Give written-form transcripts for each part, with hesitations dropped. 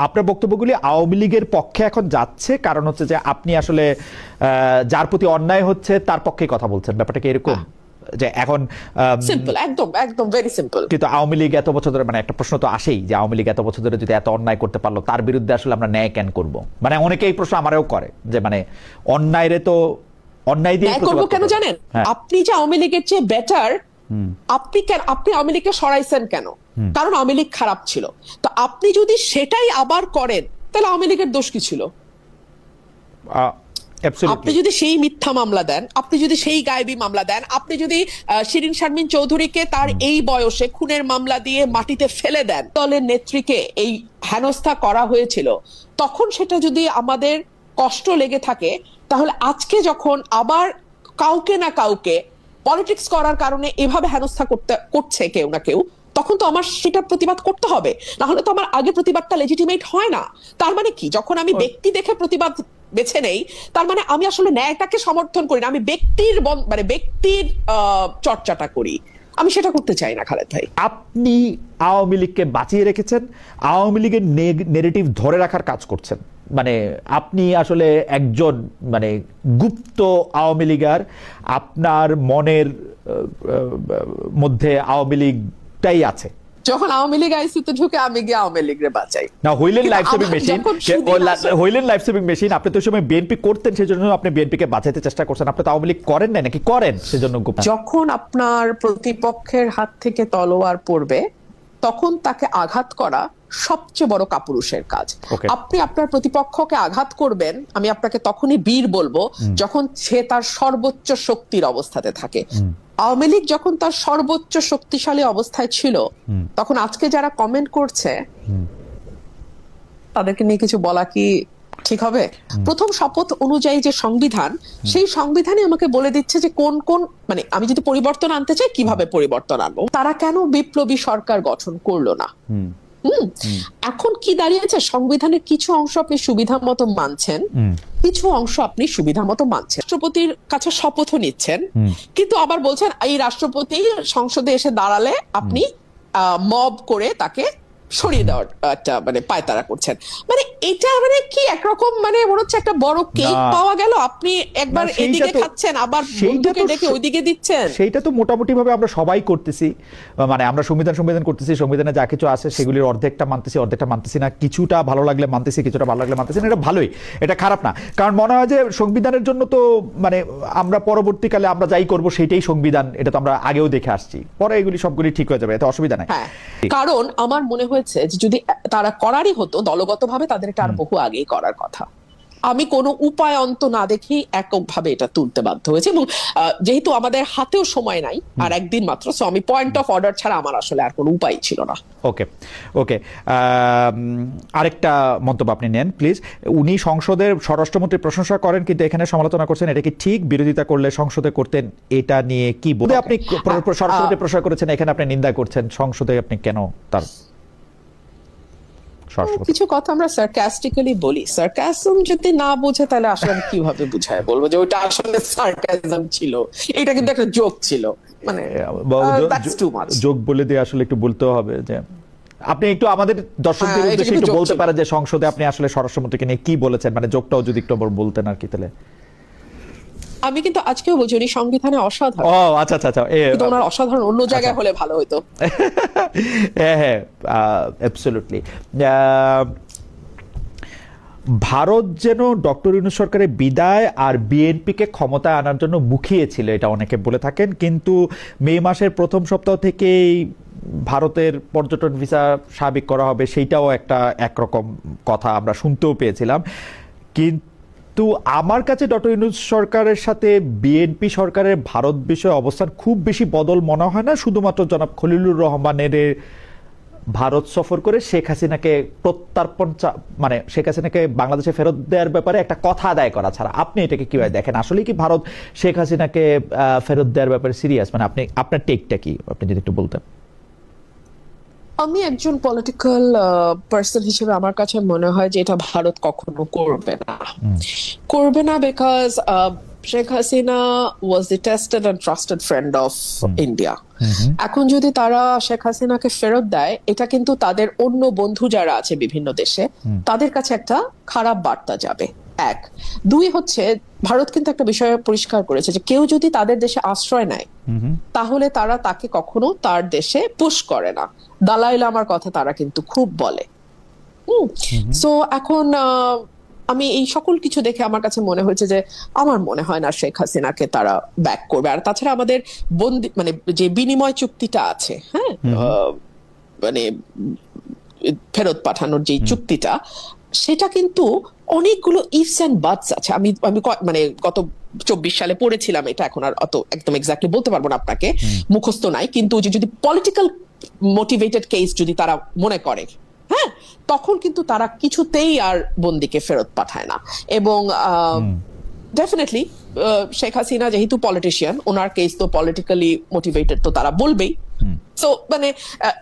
আপনার বক্তব্যগুলি আওয়ামী লীগের পক্ষে এখন যাচ্ছে, কারণ হচ্ছে যে আপনি আসলে যার প্রতি অন্যায় হচ্ছে তার পক্ষে কথা বলছেন, ব্যাপারটা কি এরকম? যে এখন সিম্পল, একদম একদম ভেরি সিম্পল। কিন্তু আওয়ামী লীগ এত বছর ধরে, মানে একটা প্রশ্ন তো আসেই যে আওয়ামী লীগ এত বছর ধরে যদি এত অন্যায় করতে পারলো, তার বিরুদ্ধে আসলে আমরা ন্যায় কেন করব? মানে অনেকে এই প্রশ্ন আমারও করে যে মানে অন্যায় রে তো অন্যায় দিয়ে করবো কেন জানেন? আপনি যে আওয়ামী লীগের চেয়ে বেটার, আপনি আওয়ামী লীগকে সরাইছেন কেন? কারণ আওয়ামী লীগ খারাপ ছিল। তো আপনি যদি সেটাই আবার করেন তাহলে আওয়ামী লীগের দোষ কি ছিল? আপনি যদি সেই মিথ্যা মামলা দেন, আপনি যদি সেই গায়েবী মামলা দেন, আপনি যদি শিরিন শারমিন চৌধুরীকে তার এই বয়সে খুনের মামলা দিয়ে মাটিতে ফেলে দেন, দলের নেত্রীকে এই হেনস্থা করা হয়েছিল, তখন সেটা যদি আমাদের কষ্ট লেগে থাকে, তাহলে আজকে যখন আবার কাউকে না কাউকে পলিটিক্স করার কারণে এভাবে হেনস্থা করছে কেউ না কেউ, তখন তো আমার সেটা প্রতিবাদ করতে হবে, না হলে তো আমার আগে প্রতিবাদটা লেজিটিমেট হয় না। তার মানে কি, যখন আমি ব্যক্তি দেখে প্রতিবাদ বেছে নেই, তার মানে আমি আসলে ন্যায়টাকে সমর্থন করি না, আমি ব্যক্তির চর্চাটা করি। আমি সেটা করতে চাই না খালেদ ভাই। আপনি আওয়ামী লীগকে বাঁচিয়ে রেখেছেন, আওয়ামী লীগের নেগেটিভ ধরে রাখার কাজ করছেন। মানে আপনি আসলে একজন মানে গুপ্ত আওয়ামী লীগার, আপনার মনের মধ্যে আওয়ামী লীগটাই আছে। যখন আওয়ামী লীগ আইসিতে ঢুকে আমি গিয়ে আওয়ামী লীগরে বাঁচাই। না, হইলেন লাইফ সেভিং মেশিন, হইলেন লাইফ সেভিং মেশিন। আপনি তো সময় বিএনপি করতেন, সেজন্য আপনি বিএনপিকে বাঁচাতে চেষ্টা করছেন। আপনি তো আওয়ামী লীগ করেন না, নাকি করেন? সেজন্য যখন আপনার প্রতিপক্ষের হাত থেকে তলোয়ার পড়বে, তখন তাকে আঘাত করা সবচেয়ে বড় কাপুরুষের কাজ। আপনি আপনার প্রতিপক্ষকে আঘাত করবেন, আমি আপনাকে তখনই বীর বলবো যখন সে তার সর্বোচ্চ শক্তির অবস্থাতে থাকে। আওয়ামী লীগ যখন তার সর্বোচ্চ শক্তিশালী অবস্থায় ছিল, তখন আজকে যারা কমেন্ট করছে তাদেরকে নিয়ে কিছু বলা কি ঠিক হবে? প্রথম শপথ অনুযায়ী যে সংবিধান, সেই সংবিধানে আমাকে বলে দিচ্ছে যে কোন কোন, মানে আমি যদি পরিবর্তন আনতে চাই কিভাবে পরিবর্তন আনবো। তারা কেন বিপ্লবী সরকার গঠন করলো না? এখন কি দাঁড়িয়েছে, সংবিধানের কিছু অংশ আপনি সুবিধা মতো মানছেন, কিছু অংশ আপনি সুবিধা মতো মানছেন। রাষ্ট্রপতির কাছে শপথ নিচ্ছেন, কিন্তু আবার বলছেন এই রাষ্ট্রপতি সংসদে এসে দাঁড়ালে আপনি মব করে তাকে সরিয়ে দেওয়ার একটা মানে পায়তারা করছেন। মানে এটা মানে কি একরকম, মানে মনে হচ্ছে একটা বড় কেক পাওয়া গেল, আপনি একবার এদিকে খাচ্ছেন আবার বন্ধুকে ডেকে ওইদিকে দিচ্ছেন। সেইটা তো মোটামুটি ভাবে আমরা সবাই করতেছি। মানে আমরা সংবিধান করতেছি, সংবিধানে যা কিছু আছে সেগুলির অর্ধেকটা মানতেছি, অর্ধেকটা মানতেছি না, কিছুটা ভালো লাগলে মানতেছি, কিছুটা ভালো লাগলে মানতেছি না। এটা ভালোই, এটা খারাপ না। কারণ মনে হয় যে সংবিধানের জন্য তো মানে আমরা পরবর্তীকালে আমরা যাই করব সেইটাই সংবিধান, এটা তো আমরা আগেও দেখে আসছি, পরে এগুলি সবগুলি ঠিক হয়ে যাবে, এতে অসুবিধা নাই। কারণ আমার মনে হয়েছে যে যদি তারা করারই হতো দলগতভাবে, তাদের এটা আর বহু আগেই করার কথা। আমি কোনো উপায় অন্ত না দেখি এককভাবে এটা তুলতে বাধ্য হয়েছে, এবং যেহেতু আমাদের হাতেও সময় নাই, আর একদিন মাত্র, সো আমি পয়েন্ট অফ অর্ডার ছাড়া আমার আসলে আর কোনো উপায় ছিল না। ওকে ওকে, আরেকটা মন্তব্য আপনি নেন প্লিজ। উনি সংসদের স্বরাষ্ট্রমন্ত্রীর প্রশংসা করেন, কিন্তু এখানে সমালোচনা করছেন, এটা কি ঠিক? বিরোধিতা করলে সংসদে করতেন, এটা নিয়ে কি বলতে? আপনি স্বরাষ্ট্রমন্ত্রী প্রশংসা করেছেন, এখানে আপনি নিন্দা করছেন, সংসদে আপনি কেন তার? কিছু কথা আমরা সার্কাস্টিক্যালি বলি, সার্কাসম যদি না বুঝে তাহলে আসলে কিভাবে বুঝায় বলবো যে ওটা আসলে সার্কাসম ছিল, এটা কিন্তু একটা জোক ছিল। মানে জোক বলে দিয়ে আসলে একটু বলতে হবে যে আপনি একটু আমাদের দর্শকদের উদ্দেশ্যে একটু বলতে পারেন যে সংসদে আপনি আসলে স্বরাষ্ট্রমন্ত্রীকে নিয়ে কি বলেছেন, মানে জোকটাও যদি একটু বলতেন আর কি। তাহলে আমি কিন্তু আজকেও বলছি উনি সংবিধানে অসাধারণ। ও আচ্ছা আচ্ছা আচ্ছা, কিন্তু ওনার অসাধারণ অন্য জায়গায় হলে ভালো হতো। হ্যাঁ, অ্যাবসলিউটলি। ভারত যেন ডক্টর ইউনূস সরকারের বিদায় আর বিএনপিকে ক্ষমতায় আনার জন্য মুখিয়েছিল, এটা অনেকে বলে থাকেন। কিন্তু মে মাসের প্রথম সপ্তাহ থেকেই ভারতের পর্যটন ভিসা স্বাভাবিক করা হবে, সেইটাও একটা একরকম কথা আমরা শুনতেও পেয়েছিলাম। কিন্তু আমার কাছে ডক্টর ইউনূস সরকারের সাথে বিএনপি সরকারের ভারত বিষয়ে অবস্থান খুব বেশি বদল মনে হয় না, শুধুমাত্র জনাব খলিলুর রহমানের ভারত সফর করে শেখ হাসিনাকে প্রত্যর্পণ, মানে শেখ হাসিনাকে বাংলাদেশে ফেরত দেওয়ার ব্যাপারে একটা কথা আদায় করা ছাড়া। আপনি এটাকে কিভাবে দেখেন? আসলে কি ভারত শেখ হাসিনাকে ফেরত দেওয়ার ব্যাপারে সিরিয়াস? মানে আপনি আপনার টেকটা কি, আপনি যদি একটু বলতেন। আমি একজন পলিটিক্যাল পার্সন হিসেবে আমার কাছে মনে হয় যে এটা ভারত কখনো করবে না, because Sheikh Hasina was the tested and trusted friend of India. এখন যদি তারা শেখ হাসিনাকে ফেরত দেয়, এটা কিন্তু তাদের অন্য বন্ধু যারা আছে বিভিন্ন দেশে তাদের কাছে একটা খারাপ বার্তা যাবে। এক, দুই হচ্ছে ভারত কিন্তু একটা বিষয় পরিষ্কার করেছে যে কেউ যদি তাদের দেশে আশ্রয় নেয় তাহলে তারা তাকে কখনো তার দেশে পুশ করে না। দালাই লামার কথা তারা কিন্তু খুব বলে। সো এখন আমি এই সকল কিছু দেখে আমার কাছে মনে হয়েছে যে আমার মনে হয় না শেখ হাসিনাকে তারা ব্যাক করবে। আর তাছাড়া আমাদের বন্দি মানে যে বিনিময় চুক্তিটা আছে, হ্যাঁ, মানে ফেরত পাঠানোর যে চুক্তিটা, সেটা কিন্তু অনেকগুলো ইফস এন্ড বাটস আছে। আমি মানে গত 24 সালে পড়েছিলাম এটা, এখন আর অত একদম এক্স্যাক্টলি বলতে পারবো না আপনাকে, মুখস্থ নাই। কিন্তু যদি পলিটিক্যাল মোটিভেটেড কেস যদি তারা মনে করে, হ্যাঁ, তখন কিন্তু তারা কিছুতেই আর বন্দিকে ফেরত পাঠায় না। এবং ডেফিনেটলি শেখ হাসিনা যেহেতু পলিটিশিয়ান, ওনার কেস তো পলিটিক্যালি মোটিভেটেড, তো তারা বলবেই। তো মানে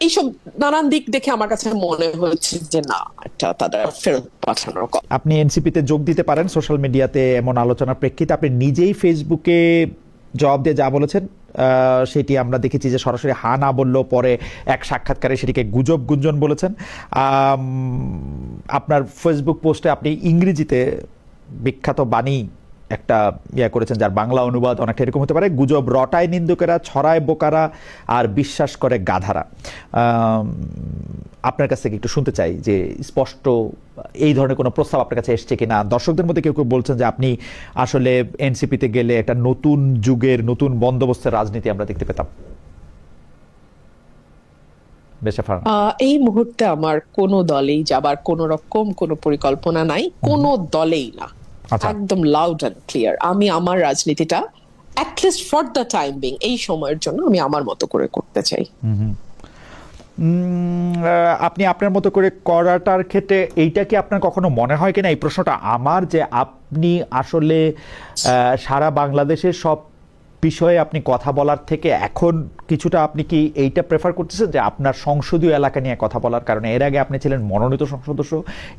এইসব নানান দিক দেখে আমার কাছে মনে হয়েছে যে না, এটা তাদের ফেরত পাঠানোর কথা। আপনি এনসিপিতে যোগ দিতে পারেন সোশ্যাল মিডিয়াতে এমন আলোচনার প্রেক্ষিতে। আপনি নিজেই ফেসবুকে জবাব দিয়ে যা বলেছেন সেটি আমরা দেখেছি যে সরাসরি হা না বললেও পরে এক সাক্ষাৎকারে সেটিকে গুজব গুঞ্জন বলেছেন। আপনার ফেসবুক পোস্টে আপনি ইংরেজিতে বিখ্যাত বাণী একটা করেছেন, যার বাংলা অনুবাদ অনেকটা এরকম হতে পারে: গুজব রটায় নিন্দুকেরা, ছড়ায় বোকারা, আর বিশ্বাস করে গাধারা। আপনার কাছ থেকে একটু শুনতে চাই যে স্পষ্ট এই ধরনের কোনো প্রস্তাব আপনার কাছে এসছে কিনা। দর্শকদের মধ্যে কেউ কেউ বলছেন যে আপনি আসলে এনসিপিতে গেলে একটা নতুন যুগের নতুন বন্দোবস্তের রাজনীতি আমরা দেখতে পেতাম। এই মুহূর্তে আমার কোনো দলেই যাবার কোনো রকম কোনো পরিকল্পনা নাই, কোনো দলেই না। একদম লাউড এন্ড ক্লিয়ার, আমি আমার রাজনীতিটা at least for the time being, এই সময়ের জন্য আমি আমার মতো করে করতে চাই। আপনি আপনার মতো করে করাটার ক্ষেত্রে এইটা কি আপনার কখনো মনে হয় কিনা, এই প্রশ্নটা আমার, যে আপনি আসলে সারা বাংলাদেশের সব বিষয়ে আপনি কথা বলার থেকে এখন কিছুটা আপনি কি এইটা প্রেফার করতেছেন যে আপনার সংসদীয় এলাকা নিয়ে কথা বলার? কারণে এর আগে আপনি ছিলেন মনোনীত সংসদ সদস্য,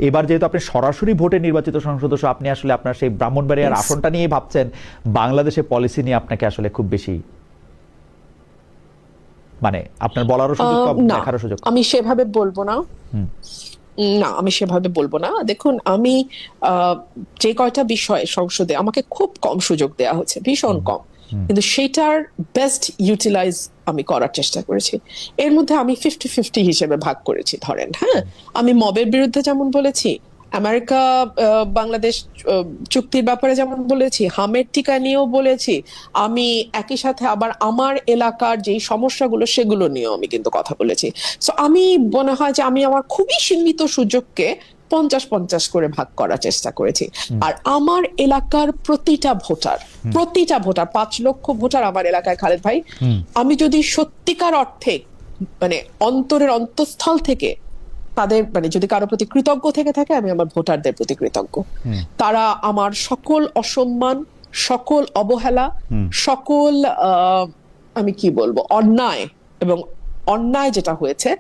এবার যেহেতু আপনি সরাসরি ভোটে নির্বাচিত সংসদ সদস্য, আপনি আসলে আপনার সেই ব্রাহ্মণবাড়িয়ার আসনটা নিয়ে ভাবছেন, বাংলাদেশের পলিসি নিয়ে আপনাকে আসলে খুব বেশি মানে আপনার বলারও সুযোগ, দেখারও সুযোগ। আমি সেভাবে বলবো না, না আমি সেভাবে বলবো না। দেখুন, আমি যে কয়টা বিষয় সংসদে আমাকে খুব কম সুযোগ দেওয়া হচ্ছে, ভীষণ কম, কিন্তু সেটার বেস্ট ইউটিলাইজ আমি করার চেষ্টা করেছি। এর মধ্যে আমি 50-50 হিসেবে ভাগ করেছি। ধরেন, হ্যাঁ, আমি মবের বিরুদ্ধে যেমন বলেছি, আমেরিকা বাংলাদেশ চুক্তির ব্যাপারে যেমন বলেছি, হামের টিকা নিয়েও বলেছি, আমি একই সাথে আবার আমার এলাকার যেই সমস্যাগুলো সেগুলো নিয়েও আমি কিন্তু কথা বলেছি। সো আমি মনে হয় যে আমি আমার খুবই সীমিত সুযোগকে 50-50 করে ভাগ করার চেষ্টা করেছি। আর আমার এলাকার প্রতিটা ভোটার 5 লক্ষ ভোটার আমার এলাকায়, খালেদ ভাই, আমি যদি সত্যিকার অর্থে মানে অন্তরের অন্তঃস্থল থেকে তাদের মানে যদি কারো প্রতি কৃতজ্ঞ থেকে থাকে, আমি আমার ভোটারদের প্রতি কৃতজ্ঞ। তারা আমার সকল অসম্মান, সকল অবহেলা, সকল আমি কি বলবো অন্যায়, এবং অন্যায় যেটা হয়েছে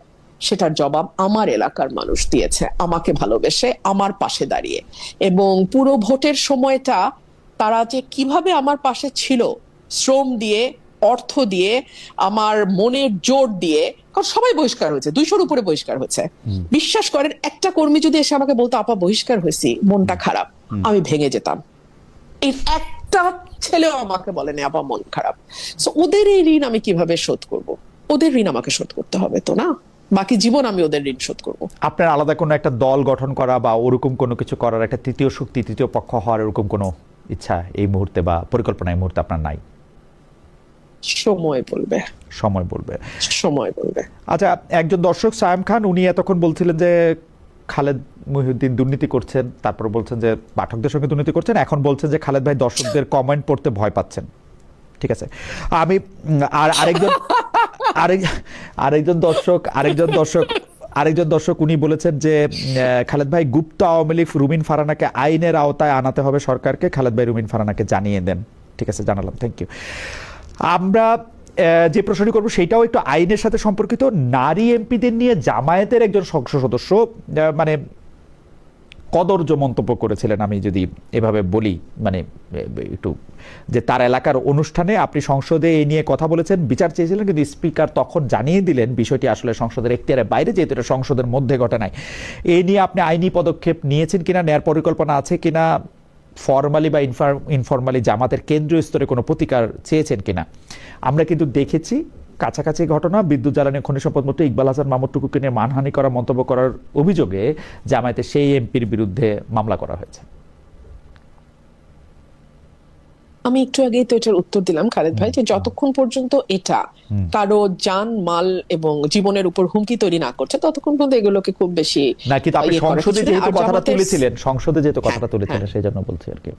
সেটার জবাব আমার এলাকার মানুষ দিয়েছে, আমাকে ভালোবেসে, আমার পাশে দাঁড়িয়ে। এবং পুরো ভোটের সময়টা তারা যে কিভাবে আমার পাশে ছিল, শ্রম দিয়ে, অর্থ দিয়ে, আমার মনের জোর দিয়ে, কারণ সবাই বহিষ্কার হয়েছে, 200-র উপরে বহিষ্কার হয়েছে। বিশ্বাস করেন, একটা কর্মী যদি এসে আমাকে বলতো আপা বহিষ্কার হয়েছি, মনটা খারাপ, আমি ভেঙে যেতাম। এই একটা ছেলেও আমাকে বলেনি আপা মন খারাপ। সো ওদের এই ঋণ আমি কিভাবে শোধ করব? ওদের ঋণ আমাকে শোধ করতে হবে তো, না বাকি জীবন আমি ওদের ঋণ শোধ করবো। আপনার আলাদা কোনো একটা দল গঠন করা বা ওরকম কোনো কিছু করার, একটা তৃতীয় শক্তি, তৃতীয় পক্ষ হওয়ার এরকম কোনো ইচ্ছা এই মুহূর্তে বা পরিকল্পনা এই মুহূর্তে আপনার নাই? সময় বলবে, সময় বলবে, সময় বলবে। আচ্ছা, একজন দর্শক সায়েম খান, উনি এতক্ষণ বলছিলেন যে খালেদ মহিউদ্দিন দুর্নীতি করছেন, তারপর বলছেন যে পাঠকদের সঙ্গে দুর্নীতি করছেন, এখন বলছেন যে খালেদ ভাই দর্শকদের কমেন্ট পড়তে ভয় পাচ্ছেন। ঠিক আছে, আমি আর আরেকজন দর্শক উনি বলেছেন যে খালেদ ভাই গুপ্ত আওয়ামী লীগ রুমিন ফারহানাকে আইনের আওতায় আনাতে হবে সরকারকে, খালেদ ভাই রুমিন ফারহানাকে জানিয়ে দেন। ঠিক আছে, জানালাম, থ্যাংক ইউ। আমরা যে প্রশ্নটি করবো সেটাও একটু আইনের সাথে সম্পর্কিত। নারী এমপিদের নিয়ে জামায়াতের একজন সংসদ সদস্য মানে কদর্য মন্তব্য করেছিলেন, আমি যদি এভাবে বলি, মানে একটু, যে তার এলাকার অনুষ্ঠানে আপনি সংসদে এই নিয়ে কথা বলেছেন, বিচার চেয়েছিলেন, কিন্তু স্পিকার তখন জানিয়ে দিলেন বিষয়টি আসলে সংসদের এখতিয়ারের বাইরে, যেহেতু এটা সংসদের মধ্যে ঘটে নাই। এই নিয়ে আপনি আইনি পদক্ষেপ নিয়েছেন কিনা, নেয়ার পরিকল্পনা আছে কিনা, ফর্মালি বা ইনফরমালি জামাতের কেন্দ্রীয় স্তরে কোনো প্রতিকার চেয়েছেন কিনা? আমরা কিন্তু দেখেছি কাছাকাছি ঘটনা, বিদ্যুৎ জ্বালানি খনি সম্পদ মন্ত্রী ইকবাল হাসান মাহমুদ টুকুকে নিয়ে মানহানি করা মন্তব্য করার অভিযোগে জামায়াতে সেই এমপির বিরুদ্ধে মামলা করা হয়েছে। আমি একটু আগেই তো এটার উত্তর দিলাম খালেদ ভাই, যে যতক্ষণ পর্যন্ত এটা কারো জান মাল এবং জীবনের উপর হুমকি তৈরি না করছে ততক্ষণ পর্যন্ত এগুলোকে খুব বেশি না, কিন্তু আপনি ইয়ে করার সংসদে কিছু নেই। যেহেতু আর কথাটা জামাতের- তুলেছিলেন, সংসদে যেহেতু কথাটা হ্যাঁ, তুলেছিলেন, হ্যাঁ। সেই জন্য বলছি আর কি।